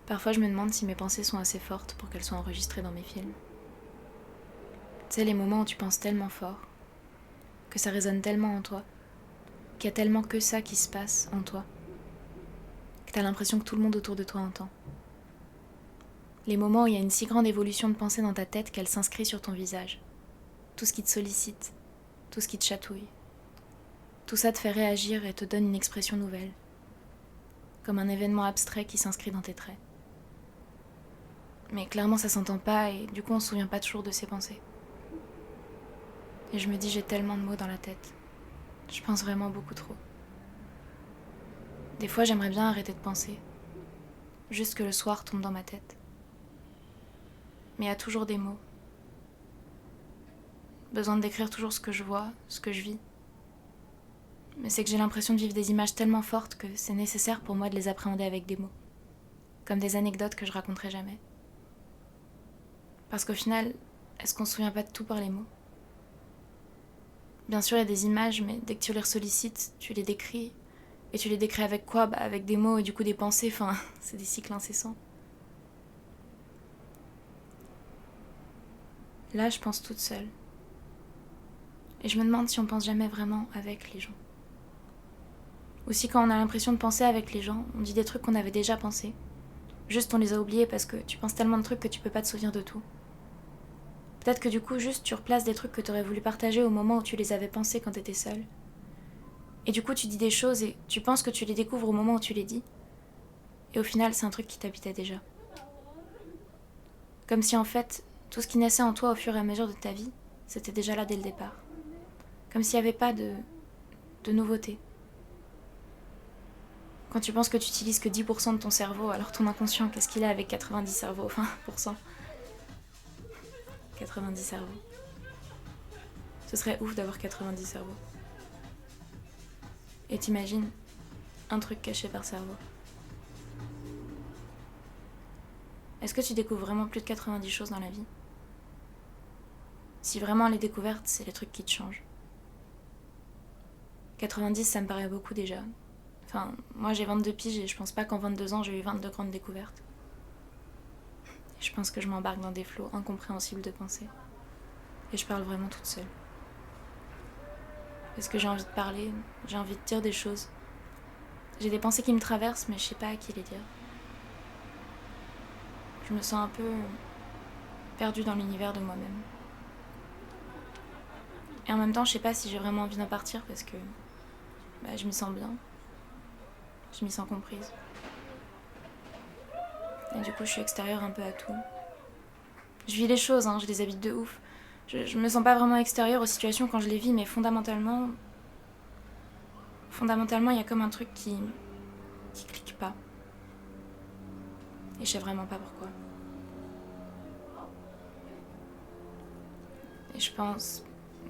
Parfois, je me demande si mes pensées sont assez fortes pour qu'elles soient enregistrées dans mes films. Tu sais, les moments où tu penses tellement fort, que ça résonne tellement en toi, qu'il y a tellement que ça qui se passe en toi, que t'as l'impression que tout le monde autour de toi entend. Les moments où il y a une si grande évolution de pensée dans ta tête qu'elle s'inscrit sur ton visage. Tout ce qui te sollicite, tout ce qui te chatouille. Tout ça te fait réagir et te donne une expression nouvelle, comme un événement abstrait qui s'inscrit dans tes traits. Mais clairement ça s'entend pas et du coup on se souvient pas toujours de ses pensées. Et je me dis j'ai tellement de mots dans la tête. Je pense vraiment beaucoup trop. Des fois j'aimerais bien arrêter de penser, juste que le soir tombe dans ma tête. Mais il y a toujours des mots. Besoin de décrire toujours ce que je vois, ce que je vis. Mais c'est que j'ai l'impression de vivre des images tellement fortes que c'est nécessaire pour moi de les appréhender avec des mots. Comme des anecdotes que je raconterai jamais. Parce qu'au final, est-ce qu'on se souvient pas de tout par les mots ? Bien sûr, il y a des images, mais dès que tu les ressollicites, tu les décris. Et tu les décris avec quoi ? Avec des mots et du coup des pensées, enfin, c'est des cycles incessants. Là, je pense toute seule. Et je me demande si on pense jamais vraiment avec les gens. Ou si quand on a l'impression de penser avec les gens, on dit des trucs qu'on avait déjà pensés. Juste on les a oubliés parce que tu penses tellement de trucs que tu peux pas te souvenir de tout. Peut-être que du coup, juste tu replaces des trucs que t'aurais voulu partager au moment où tu les avais pensés quand t'étais seule. Et du coup, tu dis des choses et tu penses que tu les découvres au moment où tu les dis. Et au final, c'est un truc qui t'habitait déjà. Comme si en fait, tout ce qui naissait en toi au fur et à mesure de ta vie, c'était déjà là dès le départ. Comme s'il n'y avait pas de nouveauté. Quand tu penses que tu utilises que 10% de ton cerveau, alors ton inconscient, qu'est-ce qu'il a avec 90 cerveaux ? Enfin, pour cent. 90 cerveaux. Ce serait ouf d'avoir 90 cerveaux. Et t'imagines, un truc caché par cerveau. Est-ce que tu découvres vraiment plus de 90 choses dans la vie ? Si vraiment les découvertes, c'est les trucs qui te changent. 90, ça me paraît beaucoup déjà. Enfin, moi j'ai 22 piges et je pense pas qu'en 22 ans j'ai eu 22 grandes découvertes. Et je pense que je m'embarque dans des flots incompréhensibles de pensée. Et je parle vraiment toute seule. Parce que j'ai envie de parler, j'ai envie de dire des choses. J'ai des pensées qui me traversent, mais je sais pas à qui les dire. Je me sens un peu perdue dans l'univers de moi-même. Et en même temps, je sais pas si j'ai vraiment envie d'en partir parce que je m'y sens bien. Je m'y sens comprise. Et du coup, je suis extérieure un peu à tout. Je vis les choses, je les habite de ouf. Je me sens pas vraiment extérieure aux situations quand je les vis, mais fondamentalement, il y a comme un truc qui clique pas. Et je sais vraiment pas pourquoi. Et je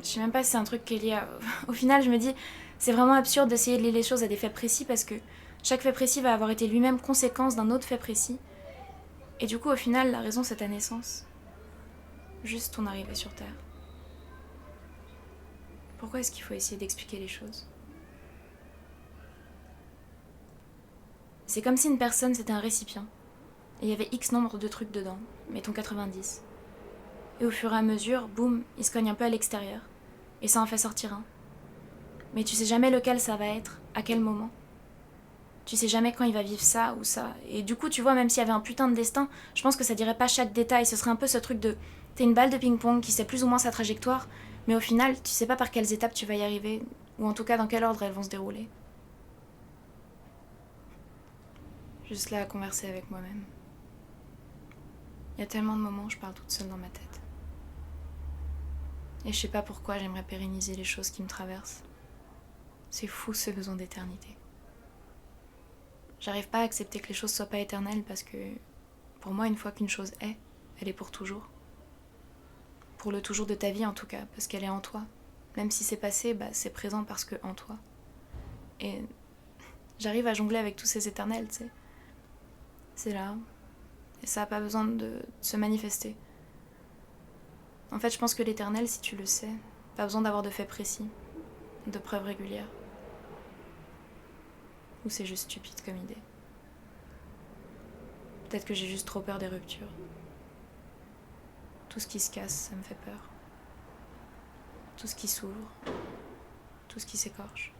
sais même pas si c'est un truc qui est lié à... Au final, je me dis, c'est vraiment absurde d'essayer de lier les choses à des faits précis parce que chaque fait précis va avoir été lui-même conséquence d'un autre fait précis. Et du coup, au final, la raison, c'est ta naissance. Juste ton arrivée sur Terre. Pourquoi est-ce qu'il faut essayer d'expliquer les choses ? C'est comme si une personne, c'était un récipient. Et il y avait X nombre de trucs dedans, mettons 90. Et au fur et à mesure, boum, il se cogne un peu à l'extérieur. Et ça en fait sortir un. Mais tu sais jamais lequel ça va être, à quel moment. Tu sais jamais quand il va vivre ça ou ça. Et du coup, tu vois, même s'il y avait un putain de destin, je pense que ça dirait pas chaque détail. Ce serait un peu ce truc de... T'es une balle de ping-pong qui sait plus ou moins sa trajectoire, mais au final, tu sais pas par quelles étapes tu vas y arriver, ou en tout cas dans quel ordre elles vont se dérouler. Juste là à converser avec moi-même. Il y a tellement de moments où je parle toute seule dans ma tête. Et je sais pas pourquoi j'aimerais pérenniser les choses qui me traversent. C'est fou ce besoin d'éternité. J'arrive pas à accepter que les choses soient pas éternelles parce que, pour moi, une fois qu'une chose est, elle est pour toujours. Pour le toujours de ta vie en tout cas, parce qu'elle est en toi. Même si c'est passé, c'est présent parce que en toi. Et j'arrive à jongler avec tous ces éternels, tu sais. C'est là. Et ça a pas besoin de se manifester. En fait, je pense que l'éternel, si tu le sais, pas besoin d'avoir de faits précis, de preuves régulières. Ou c'est juste stupide comme idée. Peut-être que j'ai juste trop peur des ruptures. Tout ce qui se casse, ça me fait peur. Tout ce qui s'ouvre, tout ce qui s'écorche.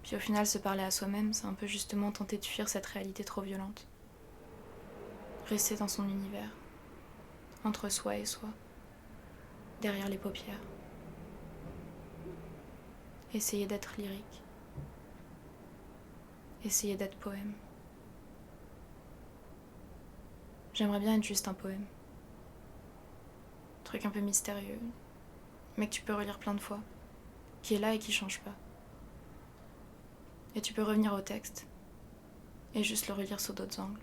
Puis au final, se parler à soi-même, c'est un peu justement tenter de fuir cette réalité trop violente. Rester dans son univers, entre soi et soi, derrière les paupières. Essayer d'être lyrique. Essayer d'être poème. J'aimerais bien être juste un poème. Truc un peu mystérieux, mais que tu peux relire plein de fois, qui est là et qui change pas. Et tu peux revenir au texte et juste le relire sous d'autres angles.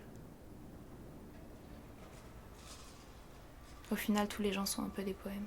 Au final, tous les gens sont un peu des poèmes.